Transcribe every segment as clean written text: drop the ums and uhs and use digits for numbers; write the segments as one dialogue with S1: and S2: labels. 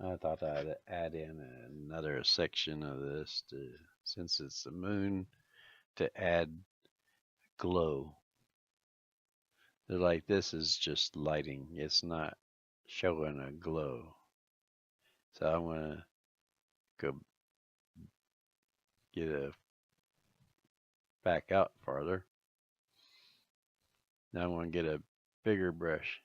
S1: I thought I'd add in another section of this since it's the moon, to add glow. Like this is just lighting. It's not showing a glow. So I'm gonna go get a back out farther. Now I'm gonna get a bigger brush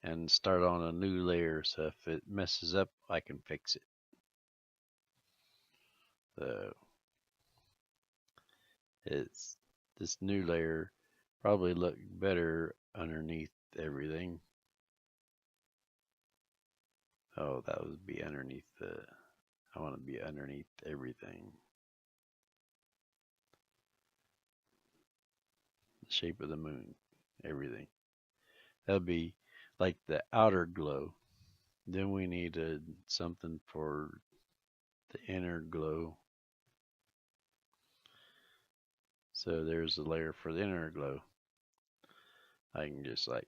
S1: and start on a new layer. So if it messes up, I can fix it. So it's this new layer probably look better underneath everything. Oh, that would be underneath I want to be underneath everything. The shape of the moon, everything. That'll be like the outer glow. Then we needed something for the inner glow. So there's a layer for the inner glow. I can just like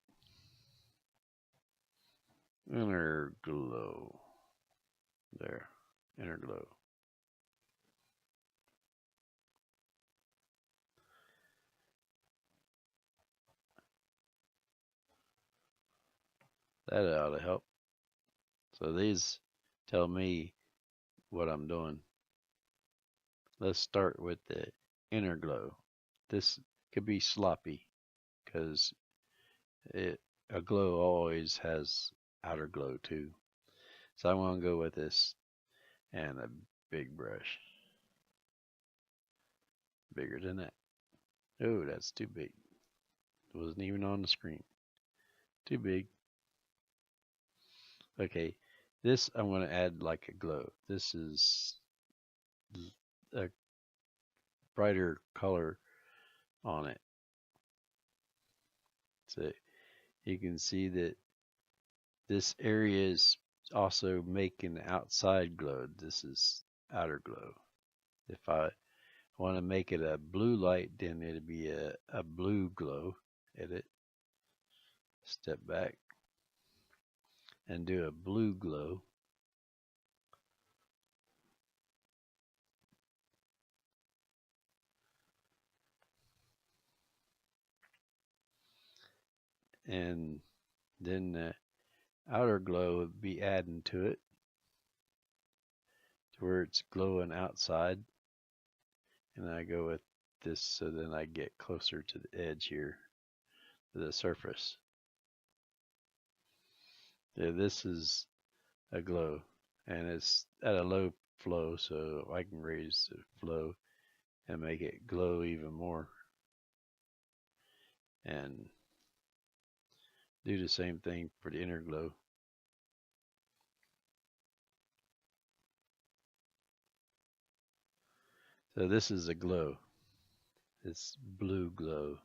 S1: inner glow. There, inner glow. That ought to help. So these tell me what I'm doing. Let's start with the inner glow. This could be sloppy because a glow always has outer glow too. So I'm going to go with this and a big brush. Bigger than that. Oh, that's too big. It wasn't even on the screen. Too big. Okay, this I'm going to add like a glow. This is a brighter color on it. So you can see that this area is also making the outside glow. This is outer glow. If I want to make it a blue light, then it'd be a blue glow. Edit, step back, and do a blue glow. And then the outer glow would be adding to it to where it's glowing outside. And I go with this so then I get closer to the edge here, to the surface. Yeah, this is a glow and it's at a low flow, so I can raise the flow and make it glow even more and do the same thing for the inner glow. So this is a glow. It's blue glow.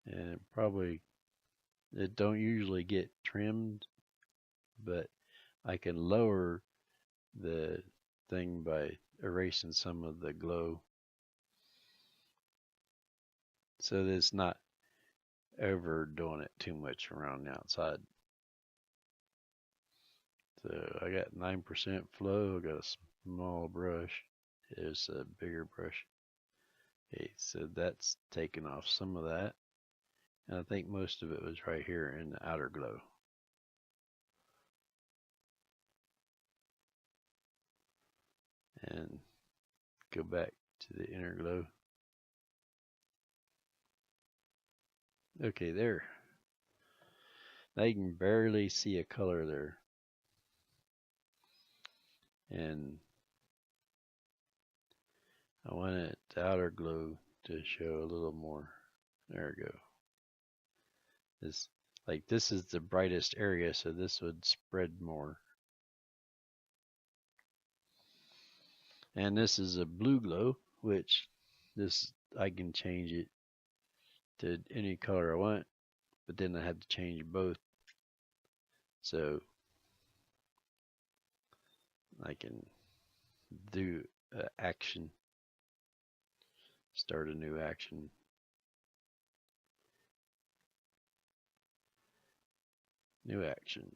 S1: And it don't usually get trimmed, but I can lower the thing by erasing some of the glow so that it's not overdoing it too much around the outside. So I got 9% flow. I got a small brush. Here's a bigger brush. Okay, so that's taking off some of that. And I think most of it was right here in the outer glow. And go back to the inner glow. Okay, there. Now you can barely see a color there. And I wanted the outer glow to show a little more. There we go. This is the brightest area, so this would spread more. And this is a blue glow, which this I can change it to any color I want, but then I had to change both. So I can do action, start a new action. New action.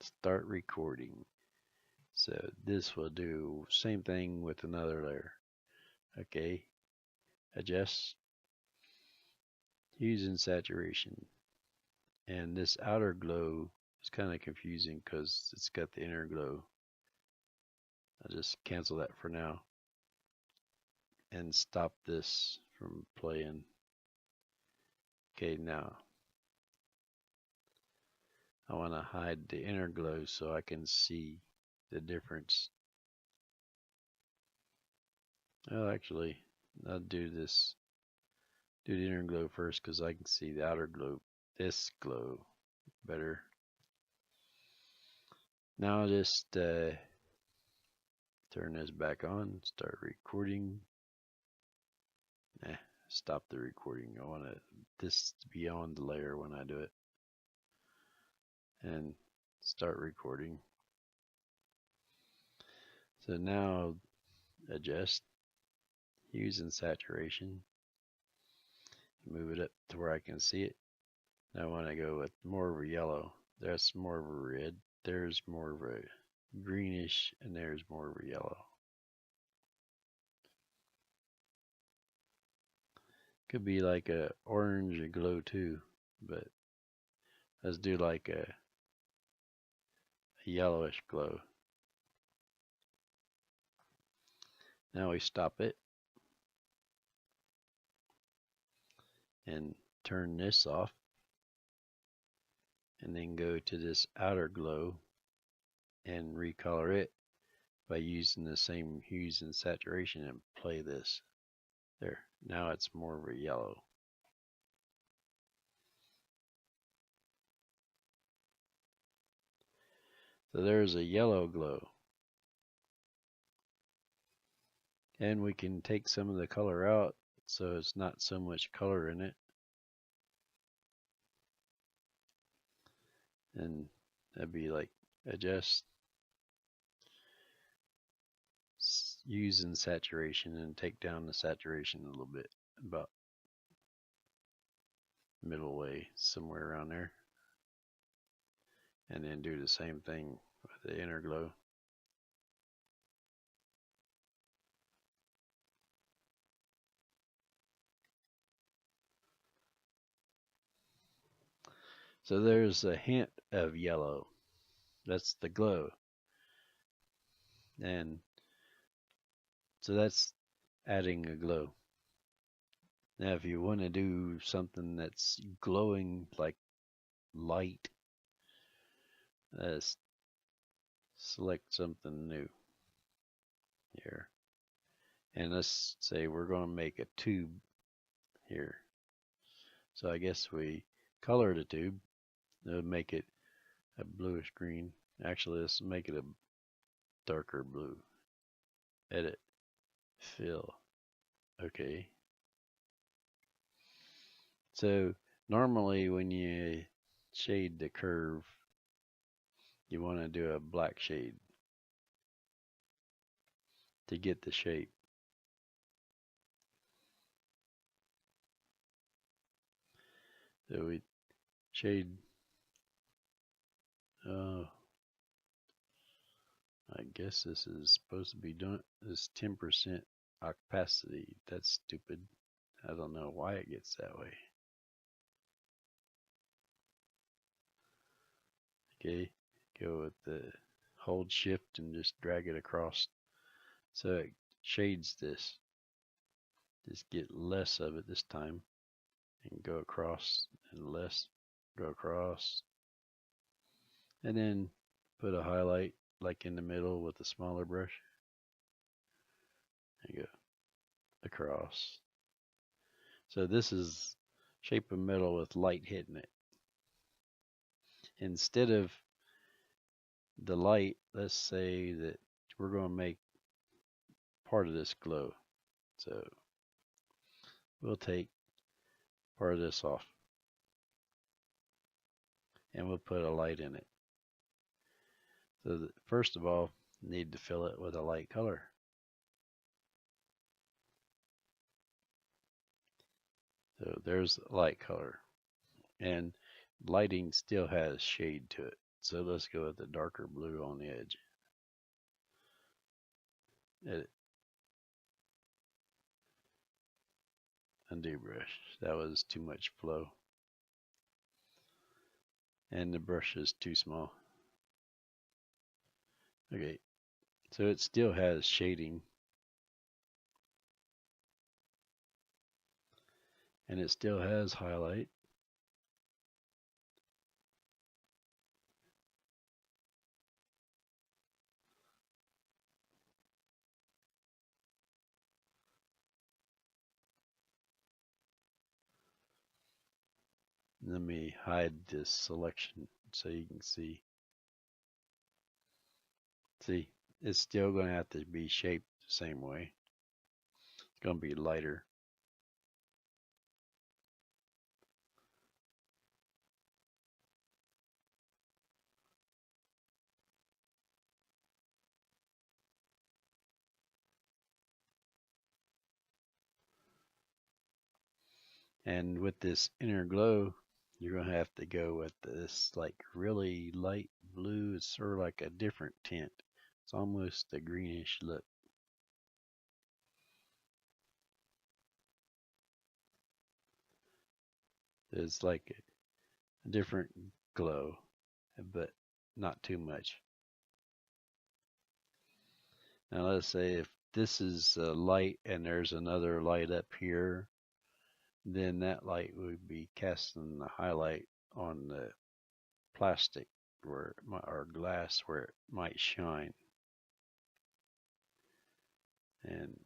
S1: Start recording. So this will do same thing with another layer. Okay. Adjust. Hues and saturation. And this outer glow is kind of confusing because it's got the inner glow. I'll just cancel that for now and stop this from playing. Okay, now I want to hide the inner glow so I can see the difference. Oh, actually, I'll do this. Do the inner glow first because I can see the outer glow, this glow better. Now I'll just turn this back on, start recording. Stop the recording. I want this to be on the layer when I do it. And start recording. So now adjust hues and saturation. Move it up to where I can see it. Now I want to go with more of a yellow. That's more of a red. There's more of a greenish, and there's more of a yellow. Could be like a orange glow too, but let's do like a yellowish glow. Now we stop it and turn this off, and then go to this outer glow and recolor it by using the same hues and saturation and play this. There, now it's more of a yellow. So there's a yellow glow. And we can take some of the color out so it's not so much color in it. And that'd be like adjust, hues and saturation, and take down the saturation a little bit, about middle way, somewhere around there. And then do the same thing with the inner glow. So there's a hint of yellow. That's the glow. And so that's adding a glow. Now if you want to do something that's glowing like light, select something new here. And let's say we're going to make a tube here. So I guess we color the tube. It'll make it a bluish green. Actually, let's make it a darker blue. Edit. Fill. Okay. So normally when you shade the curve, you want to do a black shade to get the shape. So we shade, I guess this is supposed to be done, this 10% opacity. That's stupid. I don't know why it gets that way. Okay, go with the hold shift and just drag it across so it shades this. Just get less of it this time and go across and less, go across, and then put a highlight like in the middle with a smaller brush. There you go, across. So this is shape of metal with light hitting it. Instead of the light, let's say that we're going to make part of this glow. So we'll take part of this off and we'll put a light in it. So first of all, need to fill it with a light color. So there's the light color. And lighting still has shade to it. So let's go with the darker blue on the edge. Edit. Undo brush. That was too much flow. And the brush is too small. Okay, so it still has shading. And it still has highlight. Let me hide this selection so you can see. See, it's still going to have to be shaped the same way. It's going to be lighter. And with this inner glow, you're going to have to go with this like really light blue. It's sort of like a different tint. It's almost a greenish look. It's like a different glow, but not too much. Now let's say if this is a light and there's another light up here, then that light would be casting the highlight on the plastic where it might, or glass where it might shine. And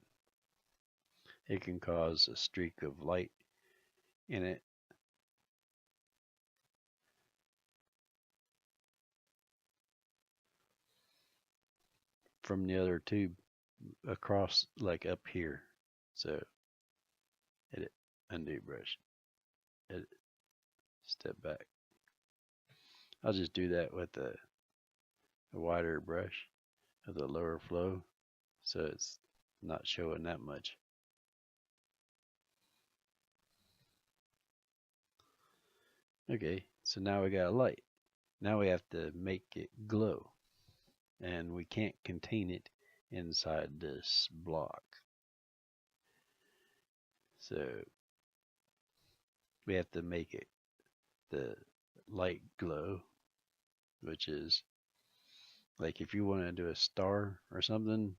S1: it can cause a streak of light in it. From the other tube across, like up here. So edit, undo brush, edit, step back. I'll just do that with a wider brush with a lower flow so it's not showing that much. Okay, so now we got a light. Now we have to make it glow, and we can't contain it inside this block. So we have to make it the light glow, which is like if you want to do a star or something,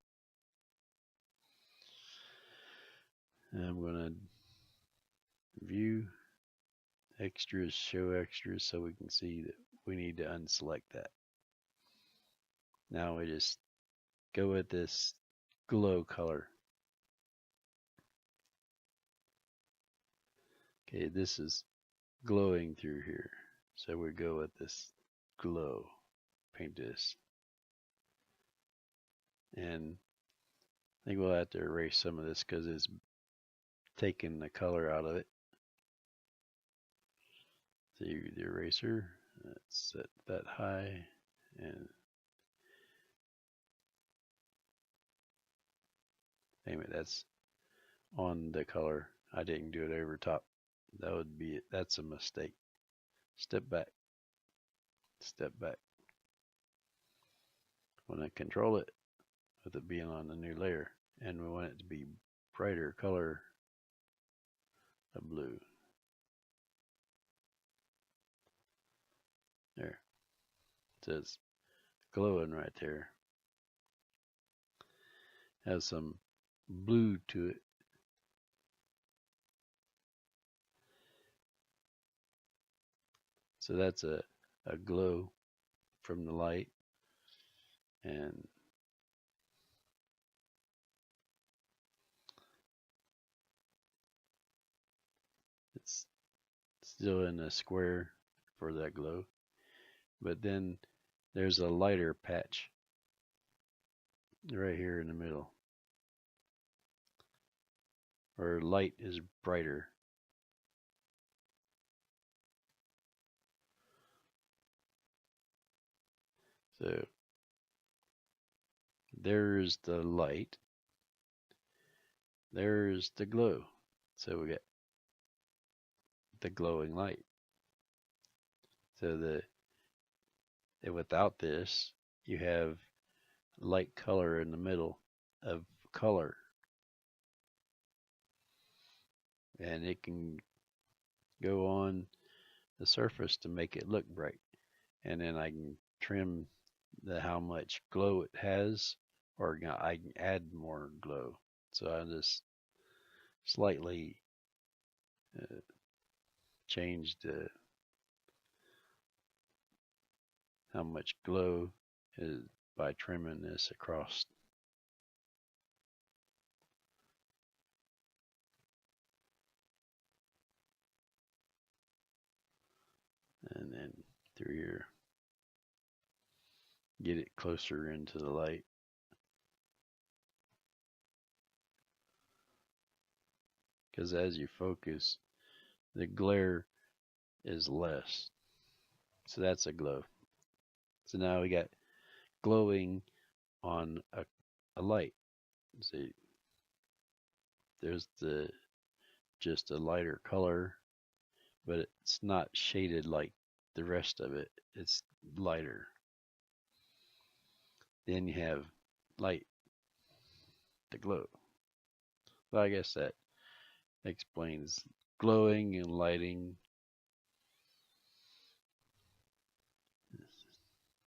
S1: I'm going to view extras, show extras, so we can see that we need to unselect that. Now we just go with this glow color. Okay, this is glowing through here. So we go with this glow. Paint this. And I think we'll have to erase some of this because it's taking the color out of it. The eraser, let's set that high, and anyway, that's on the color. I didn't do it over top. That would be it. That's a mistake. Step back. Step back. I want to control it with it being on the new layer, and we want it to be brighter color of blue. There. It says glowing right there. Has some blue to it. So that's a glow from the light, and it's still in a square for that glow. But then there's a lighter patch right here in the middle, where light is brighter. So there's the light, there's the glow. So we get the glowing light. So without this, you have light color in the middle of color, and it can go on the surface to make it look bright. And then I can trim how much glow it has, or I can add more glow. So I just slightly uh, change how much glow is by trimming this across. And then through here, get it closer into the light. Because as you focus, the glare is less. So that's a glow. So now we got glowing on a light. See, there's just a lighter color, but it's not shaded like the rest of it. It's lighter. Then you have light to glow. Well, I guess that explains glowing and lighting